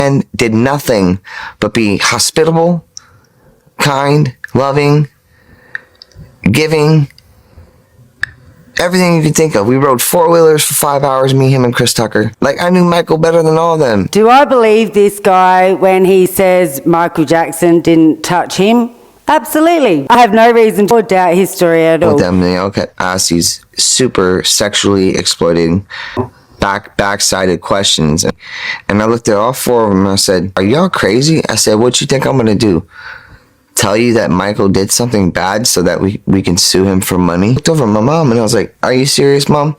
and did nothing but be hospitable, kind, loving, giving, everything you could think of. We rode four-wheelers for 5 hours, me, him, and Chris Tucker. Like, I knew Michael better than all of them. Do I believe this guy when he says Michael Jackson didn't touch him? Absolutely. I have no reason to doubt his story at all. Them, they all kept asking these super sexually exploiting, backsided questions. And I looked at all four of them and I said, are y'all crazy? I said, what you think I'm going to do? Tell you that Michael did something bad so that we can sue him for money? I looked over at my mom and I was like, are you serious, Mom?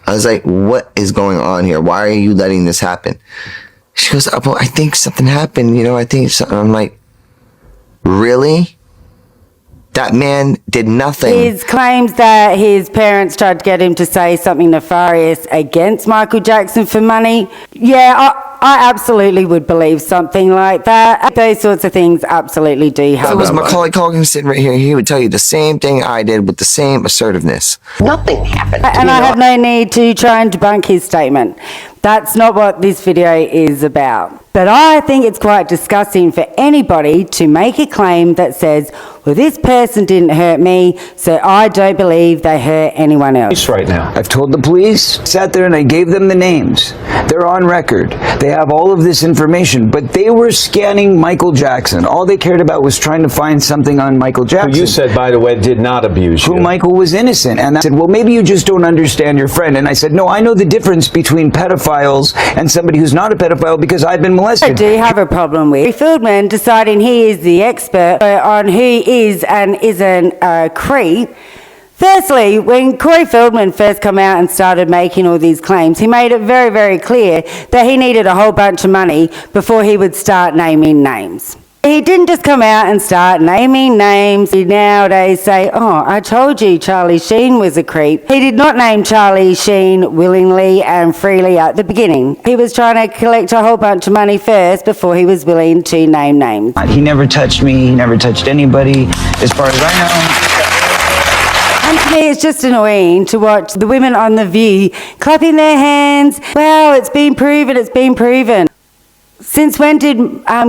I was like, what is going on here? Why are you letting this happen? She goes, oh, well, I think something happened. You know, I think something. I'm like, really? That man did nothing. His claims that his parents tried to get him to say something nefarious against Michael Jackson for money. Yeah, I absolutely would believe something like that. Those sorts of things absolutely do happen. If it was Mackauly Culkin sitting right here, he would tell you the same thing I did with the same assertiveness. Nothing happened. And I have no need to try and debunk his statement. That's not what this video is about. But I think it's quite disgusting for anybody to make a claim that says, well, this person didn't hurt me, so I don't believe they hurt anyone else. Right now, I've told the police, sat there and I gave them the names. They're on record. They have all of this information, but they were scanning Michael Jackson. All they cared about was trying to find something on Michael Jackson. who you said, by the way, did not abuse you. Who Michael was innocent. And I said, well, maybe you just don't understand your friend. And I said, no, I know the difference between pedophiles and somebody who's not a pedophile because I've been molested. I do have a problem with Feldman deciding he is the expert on who is and isn't a creep. Firstly, when Corey Feldman first came out and started making all these claims, he made it very, very clear that he needed a whole bunch of money before he would start naming names. He didn't just come out and start naming names. He nowadays say, oh, I told you Charlie Sheen was a creep. He did not name Charlie Sheen willingly and freely at the beginning. He was trying to collect a whole bunch of money first before he was willing to name names. He never touched me. He never touched anybody, as far as I know. And to me, it's just annoying to watch the women on The View clapping their hands. Wow, it's been proven, it's been proven. Since when did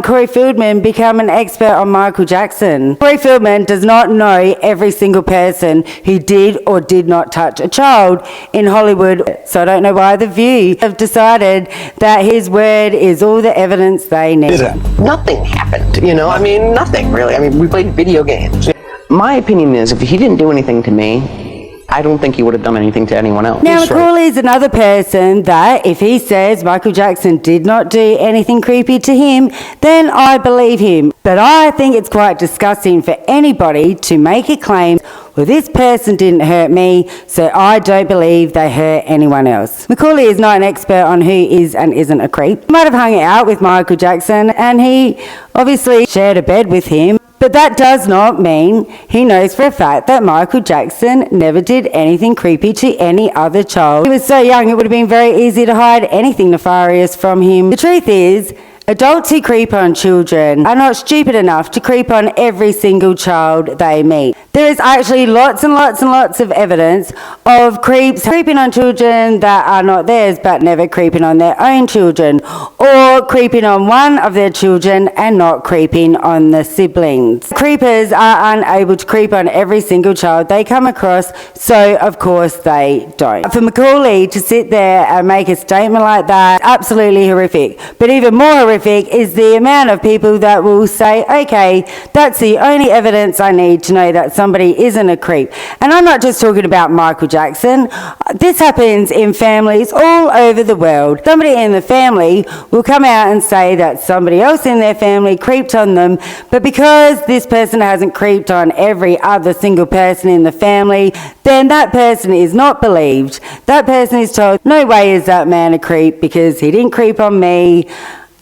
Corey Feldman become an expert on Michael Jackson? Corey Feldman does not know every single person who did or did not touch a child in Hollywood. So I don't know why The View have decided that his word is all the evidence they need. Nothing happened, you know, I mean, nothing really. I mean, we played video games. My opinion is if he didn't do anything to me, I don't think he would have done anything to anyone else. Now, Mackauly is another person that if he says Michael Jackson did not do anything creepy to him, then I believe him. But I think it's quite disgusting for anybody to make a claim, well, this person didn't hurt me, so I don't believe they hurt anyone else. Mackauly is not an expert on who is and isn't a creep. He might have hung out with Michael Jackson and he obviously shared a bed with him. But that does not mean he knows for a fact that Michael Jackson never did anything creepy to any other child. He was so young, it would have been very easy to hide anything nefarious from him. The truth is, adults who creep on children are not stupid enough to creep on every single child they meet. There is actually lots and lots and lots of evidence of creeps creeping on children that are not theirs but never creeping on their own children, or creeping on one of their children and not creeping on the siblings. Creepers are unable to creep on every single child they come across, so of course they don't. For Mackauly to sit there and make a statement like that, absolutely horrific. But even more horrific is the amount of people that will say, okay, that's the only evidence I need to know that somebody isn't a creep. And I'm not just talking about Michael Jackson. This happens in families all over the world. Somebody in the family will come out and say that somebody else in their family creeped on them, but because this person hasn't creeped on every other single person in the family, then that person is not believed. That person is told, no way is that man a creep because he didn't creep on me,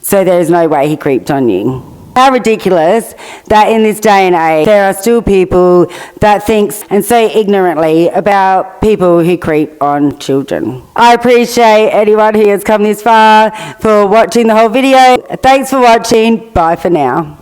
so there's no way he creeped on you. How ridiculous that in this day and age there are still people that think and so ignorantly about people who creep on children. I appreciate anyone who has come this far for watching the whole video. Thanks for watching. Bye for now.